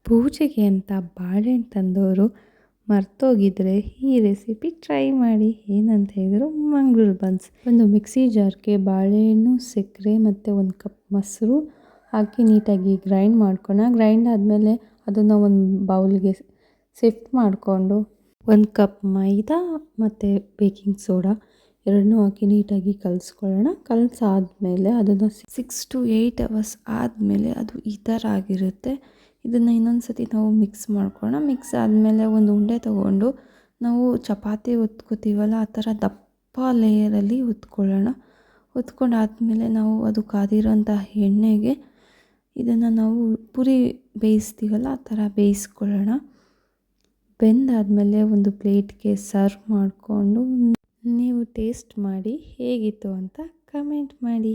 ಪೂಜೆಗೆ ಅಂತ ಬಾಳೆಹಣ್ಣು ತಂದವರು ಮರ್ತೋಗಿದ್ರೆ ಈ ರೆಸಿಪಿ ಟ್ರೈ ಮಾಡಿ. ಏನಂತ ಹೇಳಿದ್ರು ಮಂಗಳೂರು ಬನ್ಸ್. ಒಂದು ಮಿಕ್ಸಿ ಜಾರ್ಗೆ ಬಾಳೆಹಣ್ಣು, ಸಕ್ಕರೆ ಮತ್ತು ಒಂದು ಕಪ್ ಮೊಸರು ಹಾಕಿ ನೀಟಾಗಿ ಗ್ರೈಂಡ್ ಮಾಡ್ಕೊಳ್ಳೋಣ. ಗ್ರೈಂಡ್ ಆದಮೇಲೆ ಅದನ್ನು ಒಂದು ಬೌಲ್ಗೆ ಶಿಫ್ಟ್ ಮಾಡಿಕೊಂಡು 1 ಕಪ್ ಮೈದಾ ಮತ್ತು ಬೇಕಿಂಗ್ ಸೋಡಾ ಎರಡನ್ನೂ ಹಾಕಿ ನೀಟಾಗಿ ಕಲಿಸ್ಕೊಳ್ಳೋಣ. ಕಲಸಾದ್ಮೇಲೆ ಅದನ್ನು 6 to 8 ಅವರ್ಸ್ ಆದಮೇಲೆ ಅದು ಈ ಥರ ಆಗಿರುತ್ತೆ. ಇದನ್ನು ಇನ್ನೊಂದು ಸತಿ ನಾವು ಮಿಕ್ಸ್ ಮಾಡ್ಕೊಳ್ಳೋಣ. ಮಿಕ್ಸ್ ಆದಮೇಲೆ ಒಂದು ಉಂಡೆ ತೊಗೊಂಡು ನಾವು ಚಪಾತಿ ಒತ್ಕೋತೀವಲ್ಲ ಆ ಥರ ದಪ್ಪ ಲೇಯರಲ್ಲಿ ಒತ್ಕೊಳ್ಳೋಣ. ಒತ್ಕೊಂಡಾದಮೇಲೆ ನಾವು ಅದು ಕಾದಿರೋಂಥ ಎಣ್ಣೆಗೆ ಇದನ್ನು ನಾವು ಪುರಿ ಬೇಯಿಸ್ತೀವಲ್ಲ ಆ ಥರ ಬೇಯಿಸ್ಕೊಳ್ಳೋಣ. ಬೆಂದಾದಮೇಲೆ ಒಂದು ಪ್ಲೇಟ್ಗೆ ಸರ್ವ್ ಮಾಡಿಕೊಂಡು ನೀವು ಟೇಸ್ಟ್ ಮಾಡಿ ಹೇಗಿತ್ತು ಅಂತ ಕಮೆಂಟ್ ಮಾಡಿ.